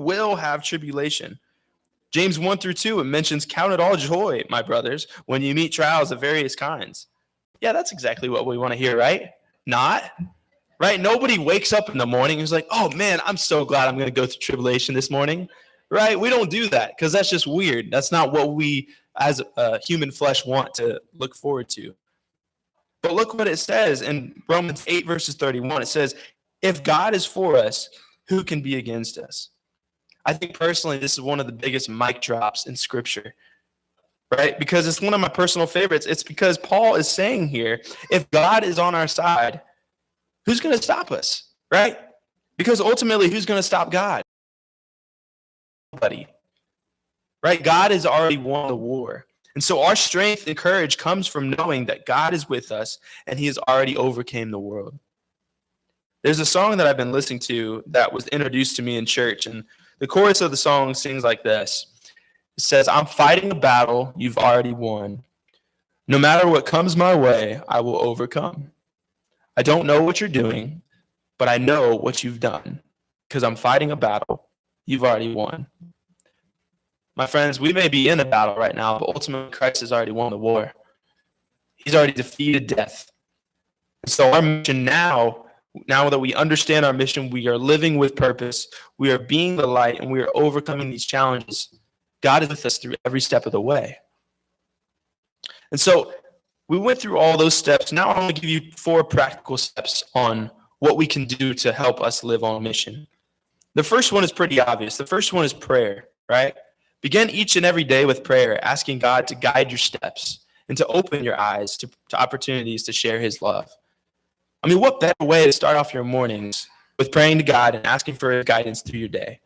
will have tribulation. James 1-2, it mentions, count it all joy, my brothers, when you meet trials of various kinds. Yeah, that's exactly what we want to hear, right? Not, right? Nobody wakes up in the morning and is like, oh man, I'm so glad I'm going to go through tribulation this morning, right? We don't do that because that's just weird. That's not what we as human flesh want to look forward to. But look what it says in Romans 8:31. It says, if God is for us, who can be against us? I think personally, this is one of the biggest mic drops in Scripture, right? Because it's one of my personal favorites. It's because Paul is saying here, if God is on our side, who's going to stop us, right? Because ultimately, who's going to stop God? Nobody, right? God has already won the war. And so our strength and courage comes from knowing that God is with us and he has already overcame the world. There's a song that I've been listening to that was introduced to me in church, and the chorus of the song sings like this. It says, I'm fighting a battle you've already won. No matter what comes my way, I will overcome. I don't know what you're doing, but I know what you've done because I'm fighting a battle you've already won. My friends, we may be in a battle right now, but ultimately Christ has already won the war. He's already defeated death. And so our mission now that we understand our mission, we are living with purpose, we are being the light, and we are overcoming these challenges. God is with us through every step of the way. And so we went through all those steps. Now I want to give you 4 practical steps on what we can do to help us live on mission. The first one is pretty obvious. The first one is prayer, right? Begin each and every day with prayer, asking God to guide your steps and to open your eyes to opportunities to share his love. I mean, what better way to start off your mornings with praying to God and asking for his guidance through your day?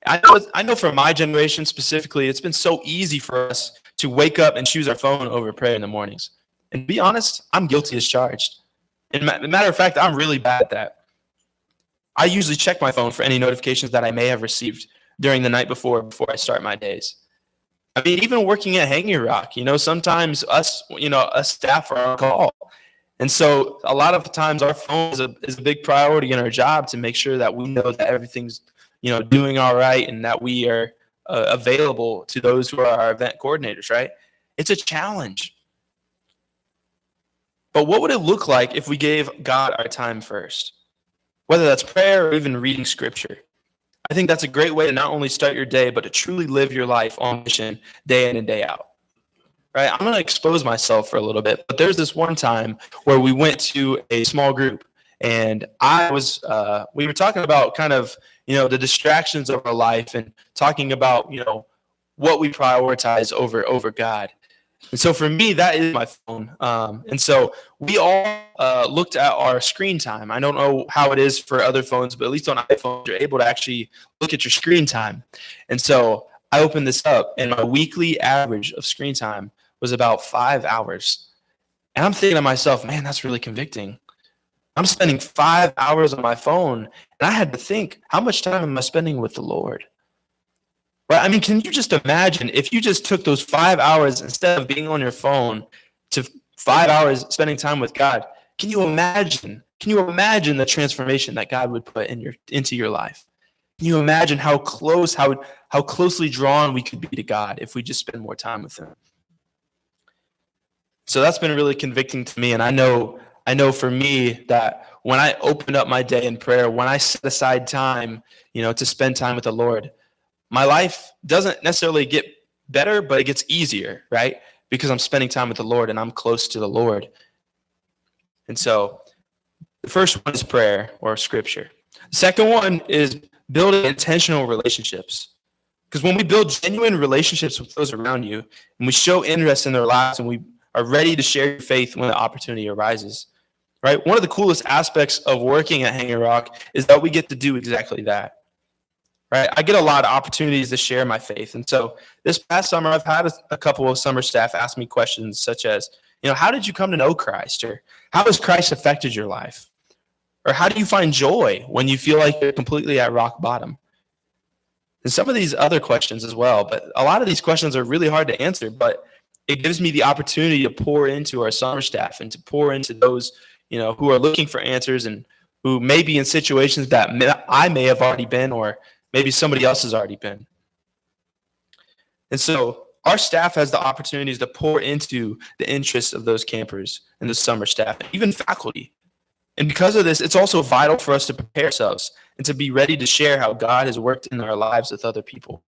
I know for my generation specifically, it's been so easy for us to wake up and choose our phone over prayer in the mornings. And to be honest, I'm guilty as charged. And matter of fact, I'm really bad at that. I usually check my phone for any notifications that I may have received during the night before I start my days. I mean, even working at Hanging Rock, sometimes us staff are on call. And so a lot of the times our phone is a big priority in our job to make sure that we know that everything's, doing all right and that we are available to those who are our event coordinators, right? It's a challenge. But what would it look like if we gave God our time first? Whether that's prayer or even reading scripture. I think that's a great way to not only start your day, but to truly live your life on mission day in and day out. Right? I'm going to expose myself for a little bit, but there's this one time where we went to a small group, and we were talking about kind of, the distractions of our life and talking about, what we prioritize over God. And so for me, that is my phone. And so we all looked at our screen time. I don't know how it is for other phones, but at least on iPhones, you're able to actually look at your screen time. And so I opened this up, and my weekly average of screen time was about 5 hours. And I'm thinking to myself, man, that's really convicting. I'm spending 5 hours on my phone, and I had to think, how much time am I spending with the Lord? Right? I mean, can you just imagine if you just took those 5 hours instead of being on your phone to 5 hours spending time with God? Can you imagine the transformation that God would put into your life? Can you imagine how closely drawn we could be to God if we just spend more time with him? So that's been really convicting to me. And I know for me that when I open up my day in prayer, when I set aside time, to spend time with the Lord, my life doesn't necessarily get better, but it gets easier, right? Because I'm spending time with the Lord and I'm close to the Lord. And so the first one is prayer or scripture. The second one is building intentional relationships. Because when we build genuine relationships with those around you and we show interest in their lives and we are ready to share your faith when the opportunity arises, right? One of the coolest aspects of working at Hanging Rock is that we get to do exactly that, right? I get a lot of opportunities to share my faith. And so this past summer, I've had a couple of summer staff ask me questions such as, how did you come to know Christ? Or how has Christ affected your life? Or how do you find joy when you feel like you're completely at rock bottom? And some of these other questions as well, but a lot of these questions are really hard to answer, but it gives me the opportunity to pour into our summer staff and to pour into those, who are looking for answers and who may be in situations that I may have already been or Maybe somebody else has already been. And so our staff has the opportunities to pour into the interests of those campers and the summer staff, even faculty. And because of this, it's also vital for us to prepare ourselves and to be ready to share how God has worked in our lives with other people.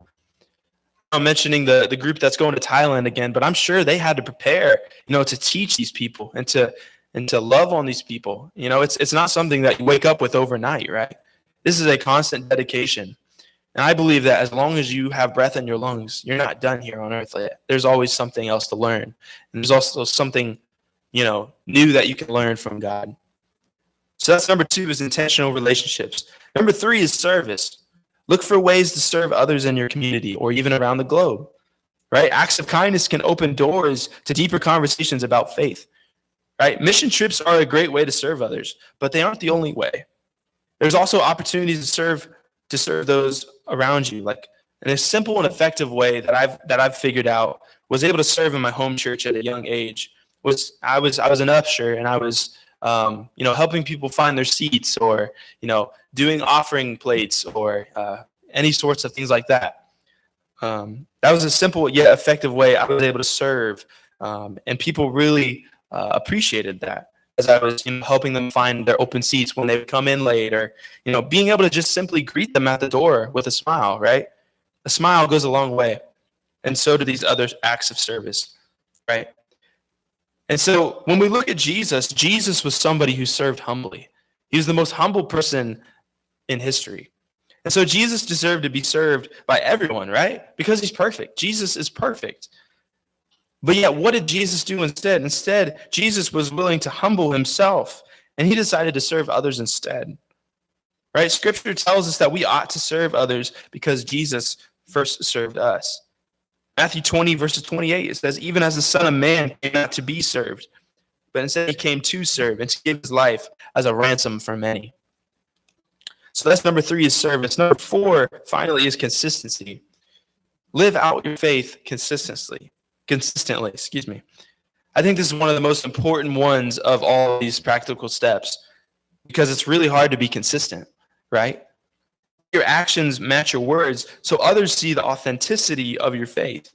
I'm mentioning the group that's going to Thailand again, but I'm sure they had to prepare, to teach these people and to love on these people. It's not something that you wake up with overnight, right? This is a constant dedication. And I believe that as long as you have breath in your lungs, you're not done here on earth. There's always something else to learn. And there's also something, new that you can learn from God. So that's number 2 is intentional relationships. Number 3 is service. Look for ways to serve others in your community or even around the globe, right? Acts of kindness can open doors to deeper conversations about faith, right? Mission trips are a great way to serve others, but they aren't the only way. There's also opportunities to serve those around you, like in a simple and effective way that I've figured out, was able to serve in my home church at a young age. I was an usher, and I was helping people find their seats, or doing offering plates, or any sorts of things like that. That was a simple yet effective way I was able to serve, and people really appreciated that, as I was helping them find their open seats when they would come in late, or being able to just simply greet them at the door with a smile, right? A smile goes a long way, and so do these other acts of service, right? And so when we look at Jesus was somebody who served humbly. He was the most humble person in history. And so Jesus deserved to be served by everyone, right? Because he's perfect. Jesus is perfect. But yet, what did Jesus do instead? Instead, Jesus was willing to humble himself, and he decided to serve others instead. Right? Scripture tells us that we ought to serve others because Jesus first served us. Matthew 20, verses 28, it says, even as the Son of Man came not to be served, but instead he came to serve and to give his life as a ransom for many. So that's number 3 is service. Number 4, finally, is consistency. Live out your faith consistently. I think this is one of the most important ones of all these practical steps, because it's really hard to be consistent, right? Your actions match your words, so others see the authenticity of your faith.